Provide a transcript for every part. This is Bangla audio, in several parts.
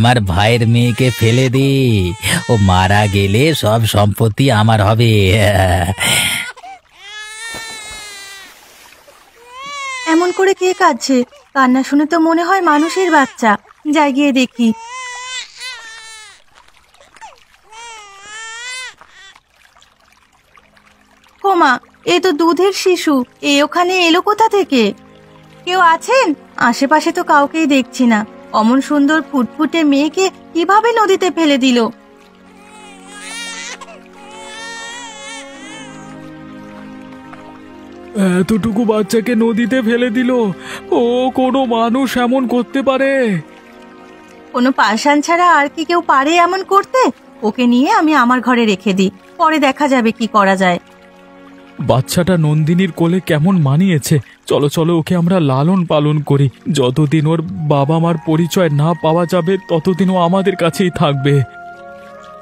আমার ভাইয়ের মেয়েকে ফেলে দে, ও মারা গেলে সব সম্পত্তি আমার হবে। এমন করে কে কাঁদছে? কান্না শুনে তো মনে হয় মানুষের বাচ্চা। যাই গিয়ে দেখি। ওমা, এ তো দুধের শিশু। ওখানে এলো কোথা থেকে? কেউ আছেন? আশেপাশে তো কাউকেই দেখছি না। অমন সুন্দর ফুটফুটে মেয়েকে কিভাবে নদীতে ফেলে দিল? এতটুকু বাচ্চাকে নদীতে ফেলে দিল? ও কোনো মানুষ এমন করতে পারে? কোনো পাষাণ ছাড়া আর কি কেউ পারে এমন করতে? ওকে নিয়ে আমি আমার ঘরে রেখে দিই, পরে দেখা যাবে কি করা যায়। বাচ্চাটা নন্দিনীর কোলে কেমন মানিয়েছে। চলো চলো, ওকে আমরা লালন পালন করি। যতদিন ওর বাবা মার পরিচয় না পাওয়া যাবে ততদিন ও আমাদের কাছেই থাকবে।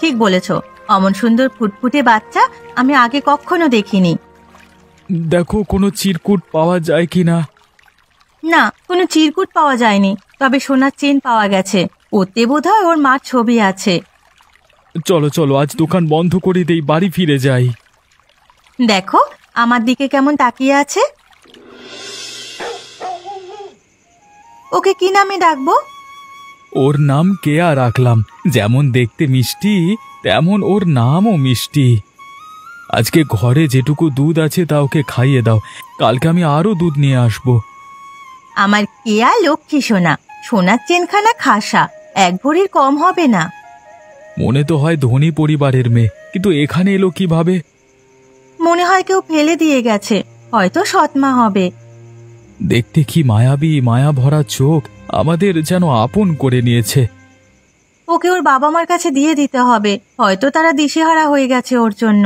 ঠিক বলেছ। অমন সুন্দর ফুটফুটে বাচ্চা আমি আগে কখনো দেখিনি। দেখো কোনো চিরকুট পাওয়া যায় কিনা। না, কোনো চিরকুট পাওয়া যায়নি, তবে সোনার চেন পাওয়া গেছে। ওতে বোধহয় ওর মার ছবি আছে। চলো চলো, আজ দোকান বন্ধ করে দেই, বাড়ি ফিরে যাই। দেখো আমার দিকে কেমন তাকিয়ে আছে। ওকে কি নামে ডাকবো? ওর নাম কেয়া রাখলাম। যেমন দেখতে মিষ্টি তেমন ওর নামও মিষ্টি। আজকে ঘরে যেটুকু দুধ আছে তা ওকে খাইয়ে দাও। কালকে আমি আরো দুধ নিয়ে আসবো। আমার কেয়া লক্ষ্মী সোনা। সোনার চেনখানা খাসা, এক ভরির কম হবে না। মনে তো হয় ধনী পরিবারের মেয়ে, কিন্তু এখানে এলো কিভাবে? মনে হয় কেউ ফেলে দিয়ে গেছে, হয়তো সৎমা হবে। দেখতে কি মায়াবী, মায়া ভরা চোখ, আমাদের যেন আপন করে নিয়েছে। ওকে ওর বাবা মার কাছে দিয়ে দিতে হবে, হয়তো তারা দিশেহারা হয়ে গেছে ওর জন্য।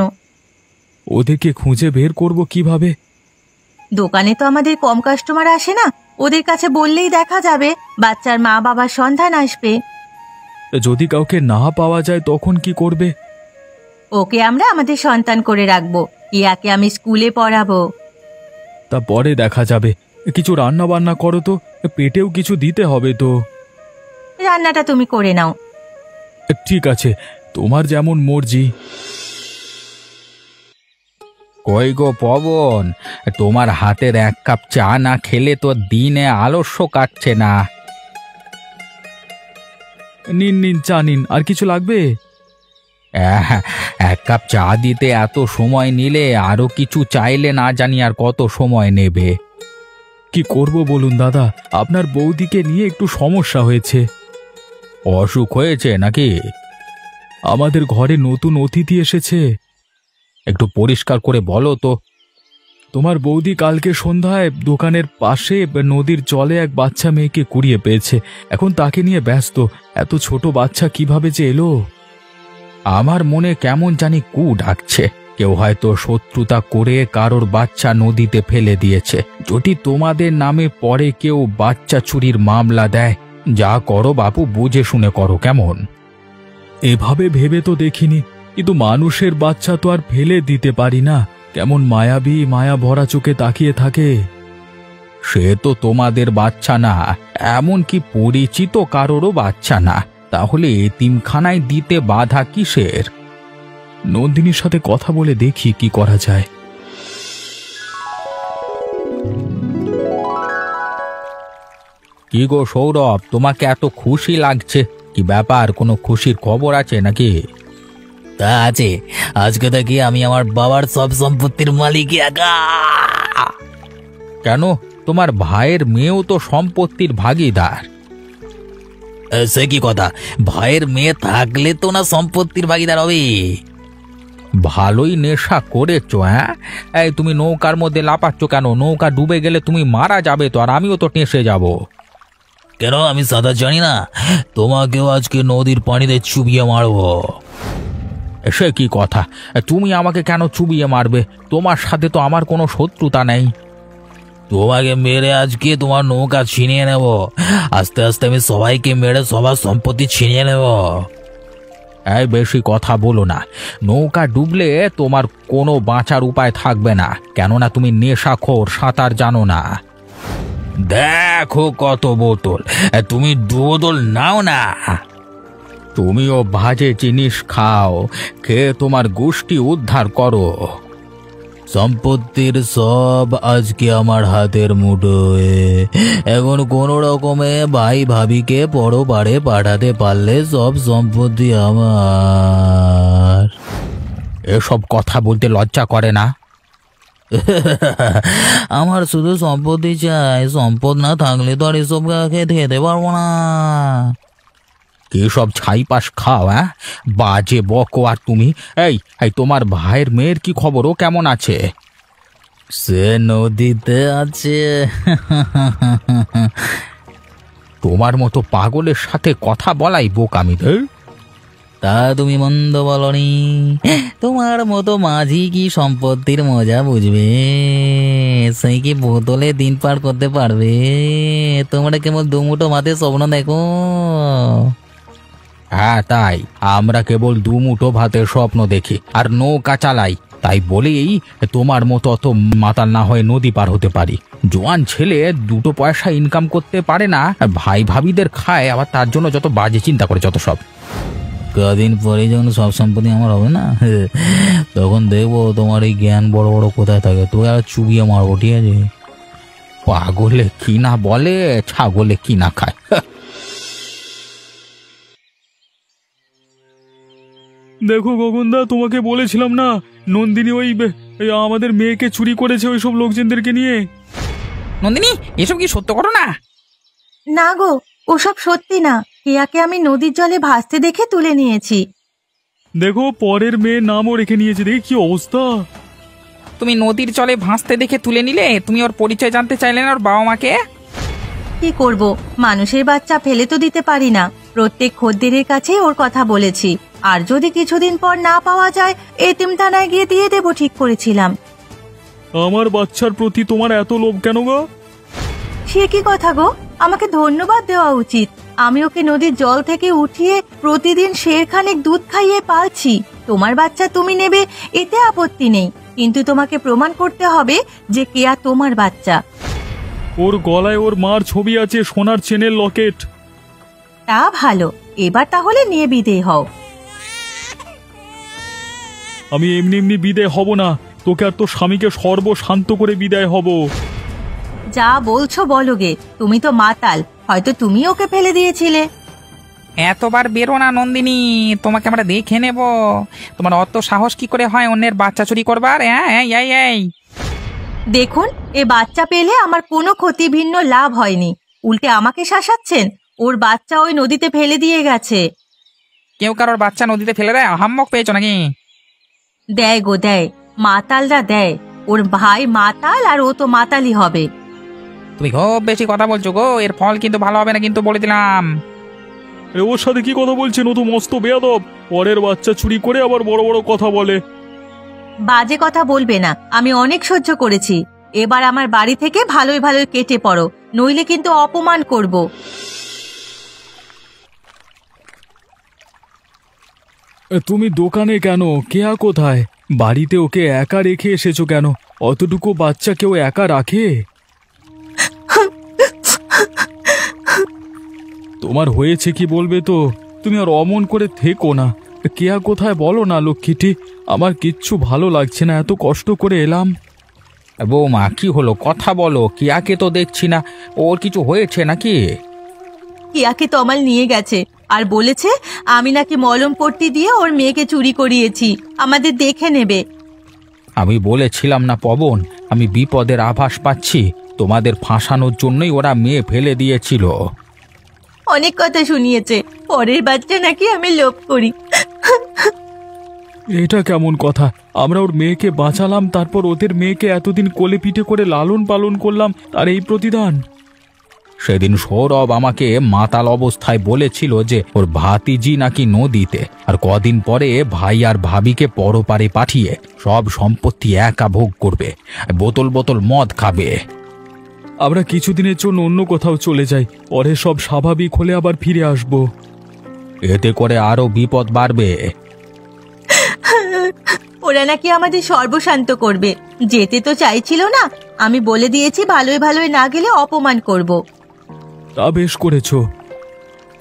ওদেরকে খুঁজে বের করব কিভাবে? দোকানে তো আমাদের কম কাস্টমার আসে না, ওদের কাছে বললেই দেখা যাবে, বাচ্চার মা বাবার সন্ধান আসবে। যদি কাউকে না পাওয়া যায় তখন কি করবে? ওকে আমরা আমাদের সন্তান করে রাখবো। ইয়াকে আমি স্কুলে পড়াবো। তা পরে দেখা যাবে। কিছু রান্না বান্না করো তো, পেটেও কিছু দিতে হবে তো। রান্নাটা তুমি করে নাও। ঠিক আছে, তোমার যেমন মর্জি। কই গো পবন, তোমার হাতের এক কাপ চা না খেলে তো দিনে আলস্য কাটছে না। নিন নিন, চা নিন। আর কিছু লাগবে? এক কাপ চা দিতে এত সময় নিলে আরো কিছু চাইলে না জানি আর কত সময় নেবে। কি করব বলুন দাদা, আপনার বৌদিকে নিয়ে একটু সমস্যা হয়েছে। অসুখ হয়েছে নাকি? আমাদের ঘরে নতুন অতিথি এসেছে। একটু পরিষ্কার করে বলো তো। তোমার বৌদি কালকে সন্ধ্যায় দোকানের পাশে নদীর জলে এক বাচ্চা মেয়েকে কুড়িয়ে পেয়েছে। এখন তাকে নিয়ে ব্যস্ত। এত ছোট বাচ্চা কিভাবে যে এলো? আমার মনে কেমন জানি কু ডাকছে। কেউ হয়তো শত্রুতা করে কারোর বাচ্চা নদীতে ফেলে দিয়েছে। যদি তোমাদের নামে পরে কেউ বাচ্চা চুরির মামলা দেয়, যা করো বাপু বুঝে শুনে করো কেমন? এভাবে ভেবে তো দেখিনি, কিন্তু মানুষের বাচ্চা তো আর ফেলে দিতে পারি না। কেমন মায়াবী, মায়া ভরা চোখে তাকিয়ে থাকে। সে তো তোমাদের বাচ্চা না, এমনকি পরিচিত কারোরও বাচ্চা না, তাহলে এতিমখানায় দিতে বাধা কিসের? নন্দিনীর সাথে কথা বলে দেখি কি করা যায়। কি গো সৌরভ, তোমাকে এত খুশি লাগছে, কি ব্যাপার? কোনো খুশির খবর আছে নাকি? তা আছে, আজকে থেকে আমি আমার বাবার সব সম্পত্তির মালিক একা। কেন, তোমার ভাইয়ের মেয়েও তো সম্পত্তির ভাগীদার। সে কি কথা? ভাইয়ের মেয়ে থাকলে তো না সম্পত্তির ভাগীদার হবে। ভালোই নেশা করেছো। হ্যাঁ, এই তুমি নৌকার মধ্যে লাফাচ্ছ কেন? নৌকা ডুবে গেলে তুমি মারা যাবে তো, আর আমিও তো টেসে যাব। কেন, আমি সাঁতার জানি না? তোমাকেও আজকে নদীর পানিতে চুবিয়ে মারবো। সে কি কথা? তুমি আমাকে কেন চুবিয়ে মারবে? তোমার সাথে তো আমার কোনো শত্রুতা নেই। তোমাকে মেরে আজকে তোমার নৌকা ছিনিয়ে নেব। আস্তে আস্তে আমি সবাইকে মেরে সবার সম্পত্তি ছিনিয়ে নেব। এই বেশি কথা বলো না। নৌকা ডুবলে তোমার কোনো বাঁচার উপায় থাকবে না, কেননা তুমি নেশাখোর, সাঁতার জানো না। দেখো কত বোতল, তুমি 2 বোতল নাও না। তুমিও বাজে জিনিস খাও, খেয়ে তোমার গোষ্ঠী উদ্ধার করো। সম্পত্তির সব আজকে আমার হাতের মুঠোয়। এখন কোনো রকমে ভাই ভাবিকে পরপারে পাঠাতে পারলে সব সম্পত্তি আমার। এসব কথা বলতে লজ্জা করে না? আমার শুধু সম্পত্তি চাই, সম্পদ না থাকলে তো আর এসব খেতে পারবো না। কি সব ছাই পাশ খাও? হ্যাঁ, বাজে বকো। আর তুমি, এই তোমার ভাইয়ের মেয়ের কি খবর? ও কেমন আছে? সে নদীতে আছে। তোমার মতো পাগলের সাথে কথা বলাই বোকামিদের। তা তুমি মন্দ বলনি। তোমার মতো মাঝি কি সম্পত্তির মজা বুঝবে? সেই কি বোতলে দিন পার করতে পারবে? তোমরা কেবল দুমুঠো ভাতে স্বপ্ন দেখো। হ্যাঁ তাই, আমরা কেবল দুমুঠো ভাতের স্বপ্ন দেখি আর নৌকা চালাই। তাই বলেই তোমার মতো অত মাতাল না হয়ে নদী পার হতে পারি। জোয়ান ছেলে দুটো পয়সা ইনকাম করতে পারে না, ভাই ভাবিদের খায়, আবার তার জন্য যত বাজে চিন্তা করে যত সব। কদিন পরে যখন সব সম্পত্তি আমার হবে না, তখন দেখবো তোমার এই জ্ঞান বড় বড় কোথায় থাকে। তো আর চুবিয়ে মারবো, ঠিক আছে? পাগলে কি না বলে, ছাগলে কি না খায়। দেখো গগনদা, তোমাকে বলেছিলাম না নন্দিনী ওই আমাদের মেয়েকে চুরি করেছে ওই সব লোকজনদেরকে নিয়ে। নন্দিনী, এসব কি সত্য ঘটনা? না গো, ওসব সত্যি না। কেয়াকে আমি নদীর জলে ভাসতে দেখে তুলে নিয়েছি। দেখো, পরের মেয়ের নামও রেখে নিয়েছে, দেখি কি অবস্থা। তুমি নদীর জলে ভাসতে দেখে তুলে নিলে? তুমি ওর পরিচয় জানতে চাইলে না ওর বাবা মাকে? কি করব, মানুষের বাচ্চা ফেলে তো দিতে পারি না। প্রত্যেক খদ্দেরের কাছেই ওর কথা বলেছি। আর যদি কিছুদিন পর না পাওয়া যায়, এতিমখানায় গিয়ে দিয়ে দেবো ঠিক করেছিলাম। আমার বাচ্চার প্রতি তোমার এত লোভ কেন গো? সে কি কথা গো? আমাকে ধন্যবাদ দেওয়া উচিত। আমি ওকে নদীর জল থেকে উঠিয়ে প্রতিদিন শেরখানেক দুধ খাইয়ে পালছি। তোমার বাচ্চা তুমি নেবে, এতে আপত্তি নেই, কিন্তু তোমাকে প্রমাণ করতে হবে যে কেয়া তোমার বাচ্চা। ওর গলায় ওর মার ছবি আছে, সোনার চেনের লকেট। তা ভালো, এবার তাহলে নিয়ে বিদেয় হও। আমি এমনি এমনি বিদায় হব না, তোকে আর তোর স্বামীকে সর্বশান্ত করে বিদায় হব। যা বলছো বলো গে, তুমি তো মাতাল, হয়তো তুমি ওকে ফেলে দিয়েছিলে। এতবার বেরো না নন্দিনী, তোমাকে আমরা দেখে নেব। তোমার অত সাহস কি করে হয় অন্যের বাচ্চা চুরি করবার? হ্যাঁ, এই দেখুন, এ বাচ্চা পেলে আমার কোনো ক্ষতি ভিন্ন লাভ হয়নি, উল্টে আমাকে শাসাচ্ছেন। ওর বাচ্চা ওই নদীতে ফেলে দিয়ে গেছে। কেউ কারোর বাচ্চা নদীতে ফেলে দেয়? হাম্মক পেয়েছো নাকি? দেয় গো দেয়, মাতালরা দেয়। ওর ভাই মাতাল আর ও তো মাতালই হবে। তুমি খুব বেশি কথা বলছো গো, এর ফল কিন্তু ভালো হবে না, কিন্তু বলে দিলাম। ওর সাথে কি কথা বলছেন? ও তো মস্ত বেয়াদব, পরের বাচ্চা চুরি করে আবার বড় বড় কথা বলে। বাজে কথা বলবে না, আমি অনেক সহ্য করেছি। এবার আমার বাড়ি থেকে ভালোই ভালোই কেটে পড়ো, নইলে কিন্তু অপমান করব। তুমি দোকানে কেন? কেয়া কোথায়? বাড়িতে ওকে একা রেখে এসেছো কেন? অতটুকু বাচ্চা কেউ একা রাখে? তোমার হয়েছে কি বলবে তো? তুমি আর অমন করে থেকো না। কেয়া কোথায় বলো না লক্ষ্মীটি, আমার কিচ্ছু ভালো লাগছে না, এত কষ্ট করে এলাম। বৌমা, কি হলো? কথা বলো। কিয়াকে তো দেখছি না, ওর কিছু হয়েছে নাকি? কেয়াকে তমাল নিয়ে গেছে আর বলেছে আমি নাকি মলম পট্টি দিয়ে ওর মেয়েকে চুরি করিয়েছি, আমাদের দেখে নেবে। আমি বলেছিলাম না পবন, আমি বিপদের আভাস পাচ্ছি। তোমাদের ফাঁসানোর জন্যই ওরা মেয়ে ফেলে দিয়েছিল। অনেক কথা শুনিয়েছে, পরের বাচ্চা নাকি আমি লোভ করি। এটা কেমন কথা? আমরা ওর মেয়েকে বাঁচালাম, তারপর ওদের মেয়েকে এতদিন কোলে পিঠে করে লালন পালন করলাম, আর এই প্রতিদান? সেদিন সৌরভ আমাকে মাতাল অবস্থায় বলেছিল যে ওর ভাতিজি নাকি নদীতে, আর কদিন পরে ভাই আর ভাবিকে পরপারে পাঠিয়ে সব সম্পত্তি একা ভোগ করবে, বোতল বোতল মদ খাবে। আমরা কিছুদিনের জন্য অন্য কোথাও চলে যাই, পরে সব স্বাভাবিক হলে আবার ফিরে আসব। এতে করে আরো বিপদ বাড়বে। ওরা নাকি আমাদের সর্বশান্ত করবে, যেতে তো চাইছিল না। আমি বলে দিয়েছি ভালোই ভালোই না গেলে অপমান করব। তা বেশ করেছো।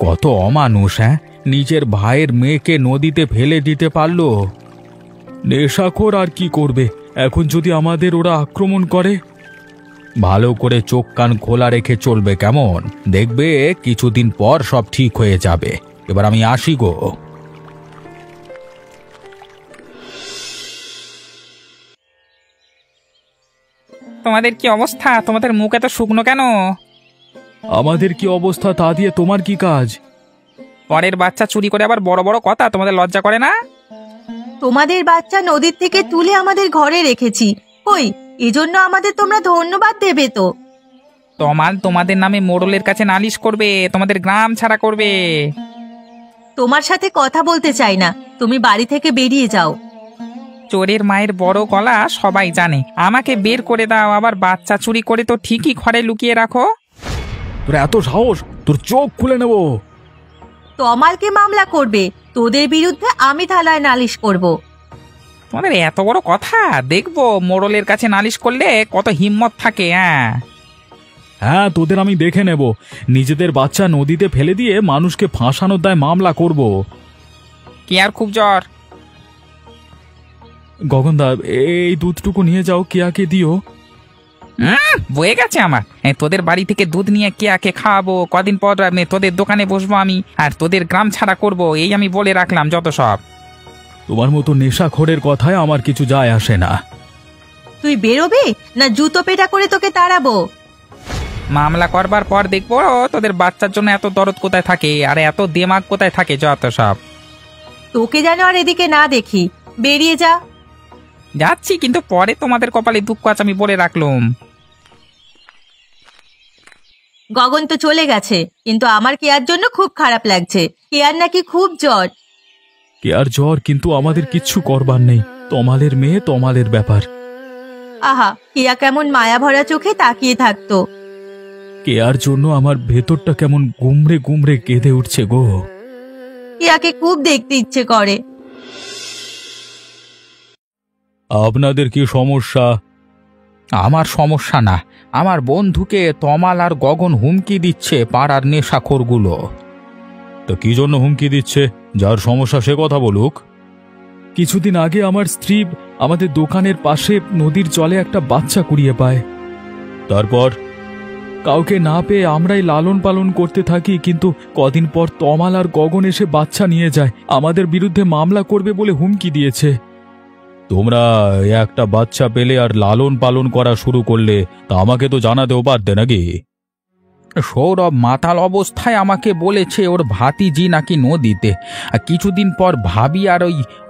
কত অমানুষ! হ্যাঁ, নিজের ভাইয়ের মেয়েকে নদীতে ফেলে দিতে পারলো। নেশাখোর আর কি করবে, এখন যদি আমাদের ওরা আক্রমণ করে? ভালো করে চোখ কান খোলা রেখে চলবে, কেমন? দেখবে কিছুদিন পর সব ঠিক হয়ে যাবে। এবার আমি আসি গো। তোমাদের কি অবস্থা? তোমাদের মুখ এত শুকনো কেন? আমাদের কি অবস্থা তা দিয়ে তোমার কি কাজ? পরের বাচ্চা চুরি করে আবার বড় বড় কথা, তোমাদের লজ্জা করে না? তোমাদের বাচ্চা নদীর থেকে তুলে আমাদের ঘরে রেখেছি, কই এজন্য আমাদের তোমরা ধন্যবাদ দেবে তো। তোমাদের নামে মোড়লের কাছে নালিশ করবে, তোমাদের গ্রাম ছাড়া করবে। তোমার সাথে কথা বলতে চাই না, তুমি বাড়ি থেকে বেরিয়ে যাও। চোরের মায়ের বড় গলা সবাই জানে, আমাকে বের করে দাও। আবার বাচ্চা চুরি করে তো ঠিকই ঘরে লুকিয়ে রাখো। তোর এত সাহস, তোর চোখ খুলে নেব। তমালকে মামলা করবে, তোদের বিরুদ্ধে আমি থানায় নালিশ করব। তোমাদের এত বড় কথা, দেখবো মোড়লের কাছে নালিশ করলে কত হিম্মত থাকে। হ্যাঁ, তোদের আমি দেখে নেব। নিজেদের বাচ্চা নদীতে ফেলে দিয়ে মানুষকে ফাঁসানোর দায় মামলা করব। কি আর খুব জ্বর? গগনদা, এই দুধটুকু নিয়ে যাও, কেয়াকে দিও। বয়ে গেছে আমার। তোদের বাড়ি থেকে দুধ নিয়ে কেয়াকে খাওয়াবো, কদিন পর তোদের দোকানে বসবো আমি, আর তোদের গ্রাম ছাড়া করব, এই আমি বলে রাখলাম। যত সব। তোমার মতো নেশাখোরের কথায় আমার কিছু যায় আসে না। তুই বেরোবি না জুতো পেটা করে তোকে তাড়াবো? মামলা করবার পর দেখবো তোদের বাচ্চার জন্য এত দরদ কোথায় থাকে আর এত দিমাগ কোথায় থাকে। যত সব। তোকে যেন আর এদিকে না দেখি, বেরিয়ে যা। যাচ্ছি, কিন্তু পরে তোমাদের কপালে দুঃখ আছে, আমি বলে রাখলুম। গগন তো চলে গেছে, কিন্তু আমার কেয়ার জন্য খুব খারাপ লাগছে। কেয়ার নাকি খুব জ্বর। কেয়ার জ্বর, কিন্তু আমাদের কিচ্ছু করবার নেই। তমালের মেয়ে, তমালের ব্যাপার। আহা, কেয়া কেমন মায়া ভরা চোখে তাকিয়ে থাকতো। কেয়ার জন্য আমার ভেতরটা কেমন গুমড়ে গুমড়ে কেঁদে উঠছে গো। কেয়াকে খুব দেখতে ইচ্ছে করে। আপনাদের কি সমস্যা? আমার সমস্যা না, আমার বন্ধুকে তমাল আর গগন হুমকি দিচ্ছে, পাড়ার নেশাখোরগুলো। তো কি জন্য হুমকি দিচ্ছে? যার সমস্যা সে কথা বলুক। কিছুদিন আগে আমার স্ত্রী আমাদের দোকানের পাশে নদীর জলে একটা বাচ্চা কুড়িয়ে পায়। তারপর কাউকে না পেয়ে আমরাই লালন পালন করতে থাকি, কিন্তু কদিন পর তমাল আর গগন এসে বাচ্চা নিয়ে যায়, আমাদের বিরুদ্ধে মামলা করবে বলে হুমকি দিয়েছে। তোমরা একটা বাচ্চা পেলে আর লালন পালন করা শুরু করলে, তা আমাকে তো জানাতেও পারতে নাকি? সৌরভ মাতাল অবস্থায় আমাকে বলেছে ওর ভাতিজি নাকি নদীতে, আর কিছুদিন পর ভাবি আর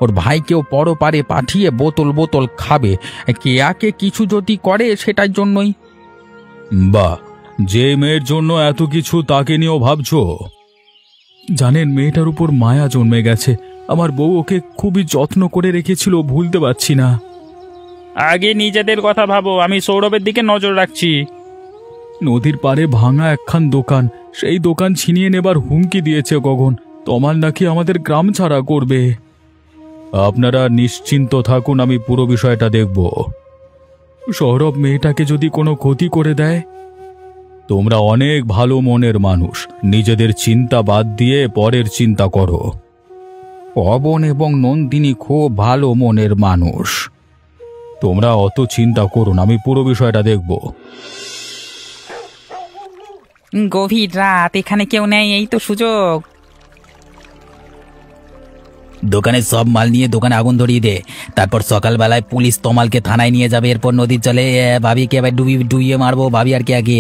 ওর ভাইকেও পরপারে পাঠিয়ে বোতল বোতল খাবে। কেয়াকে কিছু যদি করে সেটার জন্যই। বাহ, যে মেয়ের জন্য এত কিছু তাকে নিয়েও ভাবছো। জানেন, মেয়েটার উপর মায়া জন্মে গেছে। আমার বউ ওকে খুবই যত্ন করে রেখেছিল, ভুলতে পারছি না। আগে নিজেদের কথা ভাবো, আমি সৌরভের দিকে নজর রাখছি। নদীর পাড়ে ভাঙা একখান দোকান, সেই দোকান ছিনিয়ে নেবার হুমকি দিয়েছে গগন। তমাল নাকি আমাদের গ্রাম ছাড়া করবে। আপনারা নিশ্চিন্ত থাকুন, আমি পুরো বিষয়টা দেখব। সৌরভ মেয়েটাকে যদি কোনো ক্ষতি করে দেয়? তোমরা অনেক ভালো মনের মানুষ, নিজেদের চিন্তা বাদ দিয়ে পরের চিন্তা করো। পবন এবং নন্দিনী খুব ভালো মনের মানুষ। তোমরা অত চিন্তা করুন, আমি পুরো বিষয়টা দেখব। গভীর রাত, এখানে কেউ নেই, এই তো সুযোগ। দোকানে সব মাল নিয়ে দোকানে আগুন ধরিয়ে দে, তারপর সকালবেলায় পুলিশ তমালকে থানায় নিয়ে যাবে, এরপর নদীর জলে ভাবিকে আবার ডুবিয়ে মারবো। ভাবি আর কে আগে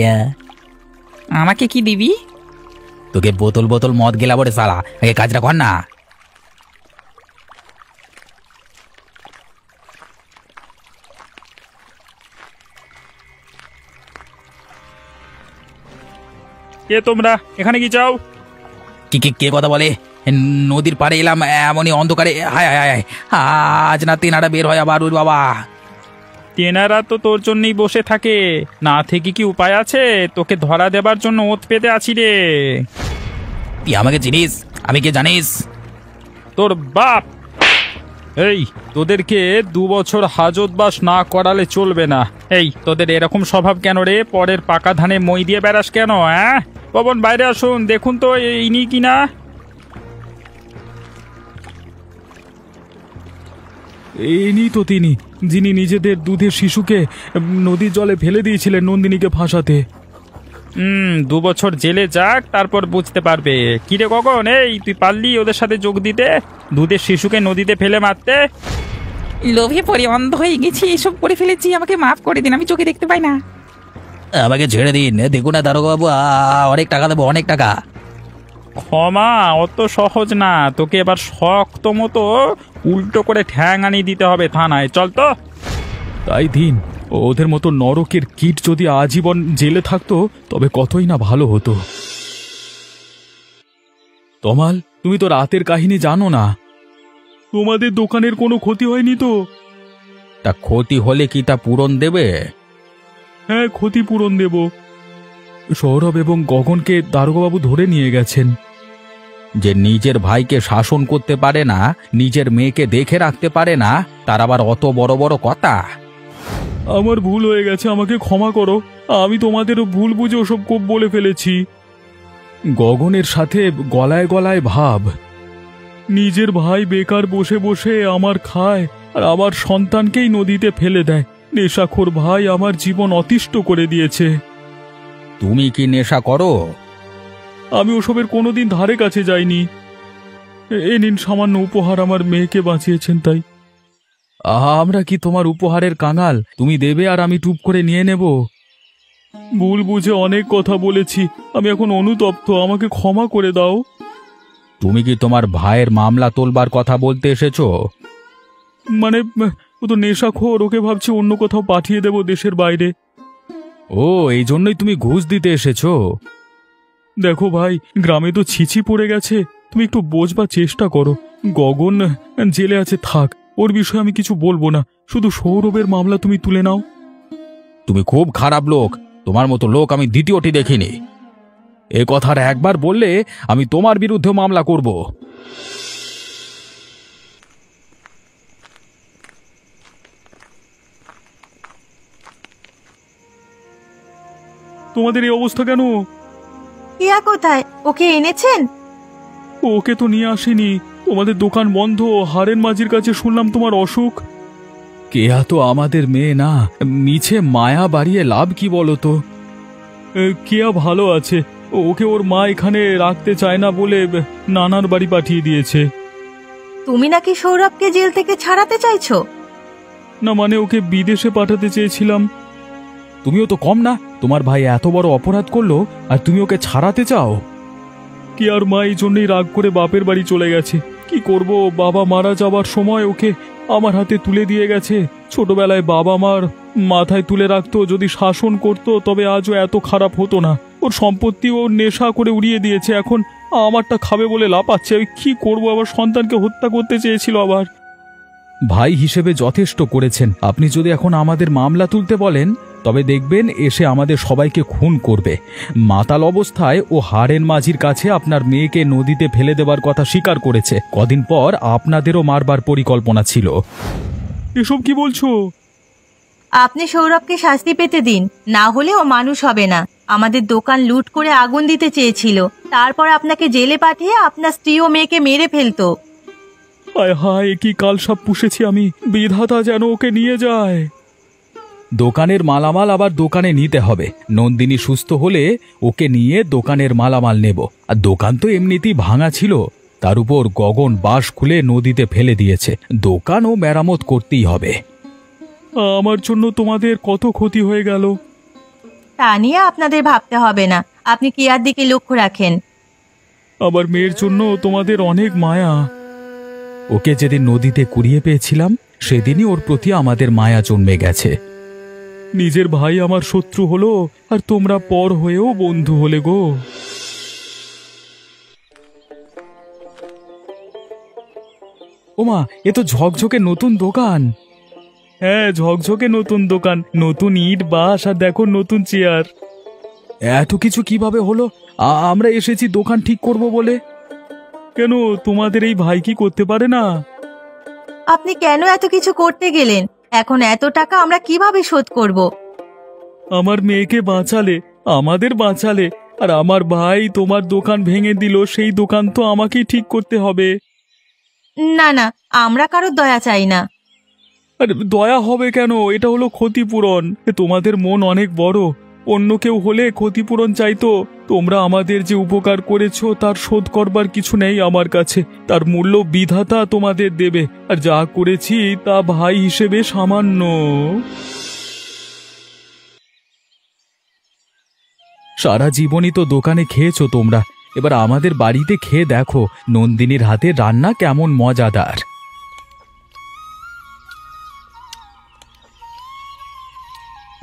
আমাকে কি দিবি? তোকে বোতল বোতল মদ গেলা বলে সালা, আগে কাজটা কর না। কে তোমরা? এখানে কি চাও? কি কে কথা বলে? নদীর পাড়ে এলাম এমনই অন্ধকারে, হায় হায় হায়, আজ না তেনারা বের হয় আবার। ওর বাবা, তেনারা তো তোর জন্যই বসে থাকে, না থেকে কি উপায় আছে? তোকে ধরা দেবার জন্য ওত পেতে আছি রে। তুই আমাকে চিনিস? আমি কে জানিস? তোর বাপ। এই, তোদেরকে 2 বছর হাজতবাস না করালে চলবে না। এই, তোদের এরকম স্বভাব কেন রে? পরের পাকা ধানে মই দিয়ে বেড়াস কেন? পবন, বাইরে আসুন, দেখুন তো ইনি কিনা। ইনি তো তিনি, যিনি নিজেদের দুধের শিশুকে নদীর জলে ফেলে দিয়েছিলেন নন্দিনীকে ফাঁসাতে। 2 বছর জেলে যাক, তারপর বুঝতে পারবে। কিরে গগন, এই তুই পারলি ওদের সাথে যোগ দিতে, দুধের শিশুকে নদীতে ফেলে মারতে? লোভে পড়ে অন্ধ হয়ে গেছি, এসব করে ফেলেছি, আমাকে মাফ করে দিন, আমি চোখে দেখতে পাই না। আমাকে ছেড়ে দিন, দেখুন না দারোগা বাবু, অনেক টাকা দেবো, অনেক টাকা। ক্ষমা অত সহজ না, তোকে এবার শক্ত মতো উল্টো করে ঠ্যাঙানি দিতে হবে থানায়। চল তো। তাই দিন, ওদের মতো নরকের কীট যদি আজীবন জেলে থাকতো তবে কতই না ভালো হতো। তমাল, তুমি তো রাতের কাহিনী জানো না। তোমাদের দোকানের কোনো ক্ষতি হয়নি তো? তা ক্ষতি হলে কি তা পূরণ দেবে? হ্যাঁ, ক্ষতিপূরণ দেব। সৌরভ এবং গগনকে দারোগাবাবু ধরে নিয়ে গেছেন। যে নিজের ভাইকে শাসন করতে পারে না, নিজের মেয়েকে দেখে রাখতে পারে না, তার আবার অত বড় বড় কথা। আমার ভুল হয়ে গেছে, আমাকে ক্ষমা করো। আমি তোমাদেরও ভুল বুঝে ওসব কোপ বলে ফেলেছি। গগনের সাথে গলায় গলায় ভাব। নিজের ভাই বেকার বসে বসে আমার খায়, আর আমার সন্তানকেই নদীতে ফেলে দেয়। নেশাখোর ভাই আমার জীবন অতিষ্ঠ করে দিয়েছে। তুমি কি নেশা করো? আমি ওসবের কোনোদিন ধারে কাছে যাইনি। এ নিন সামান্য উপহার, আমার মেয়েকে বাঁচিয়েছেন তাই। আমরা কি তোমার উপহারের কাঙাল? তুমি দেবে আর আমি টুপ করে নিয়ে নেব? ভুল বুঝে অনেক কথা বলেছি, আমি এখন অনুতপ্ত, আমাকে ক্ষমা করে দাও। তুমি কি তোমার ভাইয়ের মামলা তোলবার কথা বলতে এসেছো? মানে ও তো নেশাখোর, ওকে ভাবছি অন্য কোথাও পাঠিয়ে দেব, দেশের বাইরে। ও, এই জন্যই তুমি ঘুষ দিতে এসেছো? দেখো ভাই, গ্রামে তো ছিছি পড়ে গেছে, তুমি একটু বোঝবার চেষ্টা করো। গগন জেলে আছে, থাক, ওর বিষয়ে আমি কিছু বলবো না, শুধু সৌরভের মামলা তুমি তুলে নাও। তুমি খুব খারাপ লোক, তোমার মতো লোক আমি দ্বিতীয়টি দেখিনি। এ কথার একবার বললে আমি তোমার বিরুদ্ধে মামলা করব। তোমাদের এই অবস্থা কেন? কেয়া কোথায়? ওকে এনেছেন? ওকে তো নিয়ে আসেনি, তোমাদের দোকান বন্ধ। হারেন মাঝির কাছে শুনলাম তোমার অসুখ। কেয়া তো আমাদের মেয়ে না, মিছে মায়া বাড়িয়ে লাভ কি বলো তো? কেয়া ভালো আছে, ওকে ওর মা এখানে রাখতে চায় না বলে নানার বাড়ি পাঠিয়ে দিয়েছে। তুমি নাকি সৌরভকে জেল থেকে ছাড়াতে চাইছো? না, মানে ওকে বিদেশে পাঠাতে চেয়েছিলাম। তুমিও তো কম না, তোমার ভাই এত বড় অপরাধ করলো আর তুমি ওকে ছাড়াতে চাও? কি আর মা এই জন্যই রাগ করে বাপের বাড়ি চলে গেছে। কি করব, বাবা মারা যাবার সময় ওকে আমার হাতে তুলে দিয়ে গেছে। ছোটবেলায় বাবা মার মাথায় তুলে রাখতো, যদি শাসন করতো তবে আজও এত খারাপ হতো না। ওর সম্পত্তি ও নেশা করে উড়িয়ে দিয়েছে, এখন আমারটা খাবে বলে লাপাচ্ছে। আমি কি করব, আবার সন্তানকে হত্যা করতে চেয়েছিল আবার। ভাই হিসেবে যথেষ্ট করেছেন, আপনি যদি এখন আমাদের মামলা তুলতে বলেন তবে দেখবেন এসে আমাদের সবাইকে খুন করবে। মাতাল অবস্থায় ও হারেন মাঝির কাছে আপনার মেয়েকে নদীতে ফেলে দেবার কথা স্বীকার করেছে। কদিন পর আপনাদেরও মারবার পরিকল্পনা ছিল। এসব কি বলছো? আপনি সৌরভকে শাস্তি পেতে দিন, না হলে ও মানুষ হবে না। আমাদের দোকান লুট করে আগুন দিতে চেয়েছিল, তারপর আপনাকে জেলে পাঠিয়ে আপনার স্ত্রী ও মেয়েকে মেরে ফেলতো। হায় হায়, কি কালসাপ পুষেছি আমি, বিধাতা যেন ওকে নিয়ে যায়। দোকানের মালামাল আবার দোকানে নিতে হবে। নন্দিনী সুস্থ হলে ওকে নিয়ে দোকানের মালামাল নেব। আর দোকান তো এমনিতেই ভাঙা ছিল, তার উপর গগন বাঁশ খুলে নদীতে ফেলে দিয়েছে। দোকানও মেরামত করতেই হবে। আমার জন্য তোমাদের কত ক্ষতি হয়ে গেল। তা নিয়ে আপনাদের ভাবতে হবে না, আপনি কেয়ার দিকে লক্ষ্য রাখেন। আবার মেয়ের জন্য তোমাদের অনেক মায়া। ওকে যেদিন নদীতে কুড়িয়ে পেয়েছিলাম সেদিনই ওর প্রতি আমাদের মায়া জন্মে গেছে। নিজের ভাই আমার শত্রু হলো, আর তোমরা পর হয়েও বন্ধু হলে গো। ওমা, এ তো ঝকঝকে নতুন দোকান। হ্যাঁ, ঝকঝকে নতুন দোকান, নতুন ইট বাস আর দেখো নতুন চেয়ার। এত কিছু কিভাবে হলো? আমরা এসেছি দোকান ঠিক করব বলে। কেন, তোমাদের এই ভাই কি করতে পারে না? আপনি কেন এত কিছু করতে গেলেন? এখন এত টাকা আমরা কিভাবে শোধ করব? আমার মেয়েকে বাঁচালে, আমাদের বাঁচালে, আর আমার ভাই তোমার দোকান ভেঙে দিল, সেই দোকান তো আমাকেই ঠিক করতে হবে। না না, আমরা কারোর দয়া চাই না। আর দয়া হবে কেন? এটা হলো ক্ষতিপূরণ। তোমাদের মন অনেক বড়। অন্য কেউ হলে ক্ষতিপূরণ চাইতো। তোমরা আমাদের যে উপকার করেছো তার শোধ করবার কিছু নেই আমার কাছে। তার মূল্য বিধাতা তোমাদের দেবে। আর যা করেছি তা ভাই হিসেবে সামান্য। সারা জীবনই তো দোকানে খেয়েছো তোমরা, এবার আমাদের বাড়িতে খেয়ে দেখো নন্দিনীর হাতে রান্না কেমন মজাদার।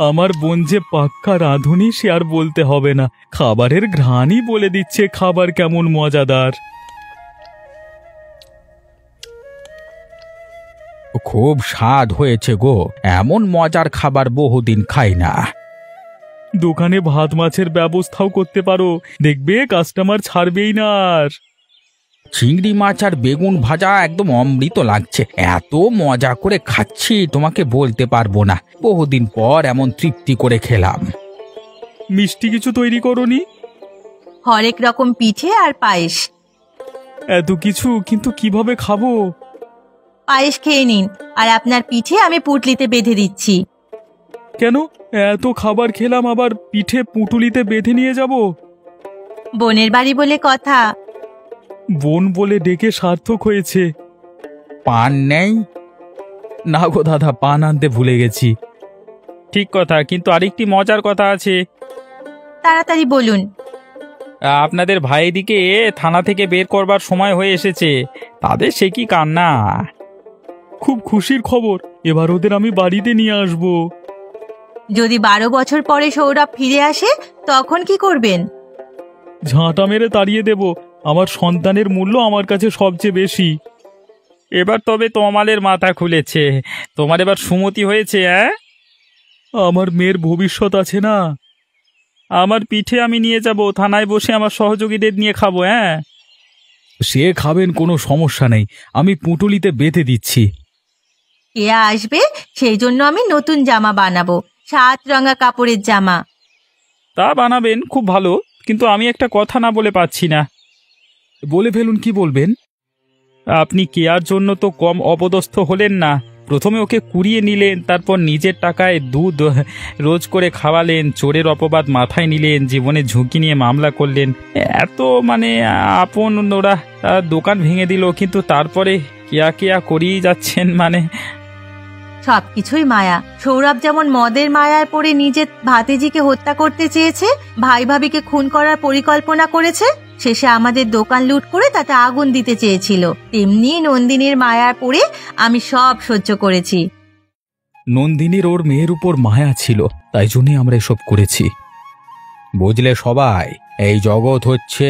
আমার বোন যে পাক্কা রাঁধুনি সে আর বলতে হবে না। খাবারের ঘ্রাণই বলে দিচ্ছে খাবার কেমন মজাদার। খুব স্বাদ হয়েছে গো, এমন মজার খাবার বহুদিন খাই না। দোকানে ভাত মাছের ব্যবস্থাও করতে পারো, দেখবে কাস্টমার ছাড়বেই না আর। চিংড়ি মাছ আর বেগুন ভাজা একদম অমৃত লাগছে। এত মজা করে খাচ্ছি তোমাকে বলতে পারবো না। বহুদিন পর এমন তৃপ্তি করে খেলাম। মিষ্টি কিছু তৈরি করনি? হরেক রকম পিঠে আর পায়েস। এত কিছু কিন্তু কিভাবে খাবো? পায়েস খেয়ে নিন, আর আপনার পিঠে আমি পুঁটলিতে বেঁধে দিচ্ছি। কেন? এত খাবার খেলাম আবার পিঠে পুঁটুলিতে বেঁধে নিয়ে যাব? বোনের বাড়ি বলে কথা। বোন বলে ডেকে সার্থক হয়েছে। পান নেই? না গো দাদা, পান আনতে ভুলে গেছি। ঠিক কথা, কিন্তু আরেকটি মজার কথা আছে। তাড়াতাড়ি বলুন। আপনাদের ভাইদিকে থানা থেকে বের করবার সময় হয়ে এসেছে। তাদের সে কি কান্না! খুব খুশির খবর, এবার ওদের আমি বাড়িতে নিয়ে আসব। যদি 12 বছর পরে সৌরভ ফিরে আসে তখন কি করবেন? ঝাঁটা মেরে তাড়িয়ে দেব। আমার সন্তানের মূল্য আমার কাছে সবচেয়ে বেশি। এবার তবে তমালের মাথা খুলেছে। তোমার এবার সুমতি হয়েছে। আমার মেয়ের ভবিষ্যৎ আছে না? আমার পিঠে আমি নিয়ে যাব, থানায় বসে আমার সহযোগীদের নিয়ে খাবো। সে খাবেন, কোনো সমস্যা নেই। আমি পুঁটুলিতে বেঁধে দিচ্ছি। কে আসবে সেই জন্য আমি নতুন জামা বানাবো, 7 রঙা কাপড়ের জামা। তা বানাবেন, খুব ভালো, কিন্তু আমি একটা কথা না বলে পাচ্ছি না। বলে ফেলুন, কি বলবেন? আপনি কেয়ার জন্য তো কম অপদস্থ হলেন না। প্রথমে ওকে কুড়িয়ে নিলেন, তারপর নিজের টাকায় দুধ রোজ করে খাওয়ালেন, চোরের অপবাদ মাথায় নিলেন, জীবনে ঝুঁকি নিয়ে মামলা করলেন। এত আপন ওরা দোকান ভেঙে দিল, কিন্তু তারপরে কেয়া কেয়া করিয়ে যাচ্ছেন। সবকিছুই মায়া। সৌরভ যেমন মদের মায়ায় পড়ে নিজের ভাতিজিকে হত্যা করতে চেয়েছে, ভাই ভাবিকে খুন করার পরিকল্পনা করেছে, শেষে আমাদের দোকান লুট করে তাতে আগুন দিতে চেয়েছিল, তেমনি নন্দিনীর মায়ায় পড়ে আমি সব সহ্য করেছি। নন্দিনীর ওর মেয়ের উপর মায়া ছিল, তাই জন্যই আমরা এসব করেছি। বুঝলে সবাই, এই জগৎ হচ্ছে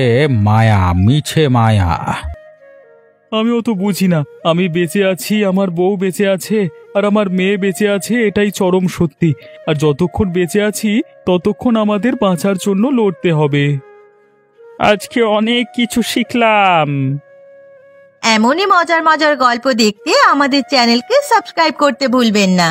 মায়া, মিছে মায়া। আমিও তো বুঝি না। আমি বেঁচে আছি, আমার বউ বেঁচে আছে, আর আমার মেয়ে বেঁচে আছে, এটাই চরম সত্যি। আর যতক্ষণ বেঁচে আছি ততক্ষণ আমাদের বাঁচার জন্য লড়তে হবে। আজকে অনেক কিছু শিখলাম। এমনই মজার মজার গল্প দেখতে আমাদের চ্যানেলকে সাবস্ক্রাইব করতে ভুলবেন না।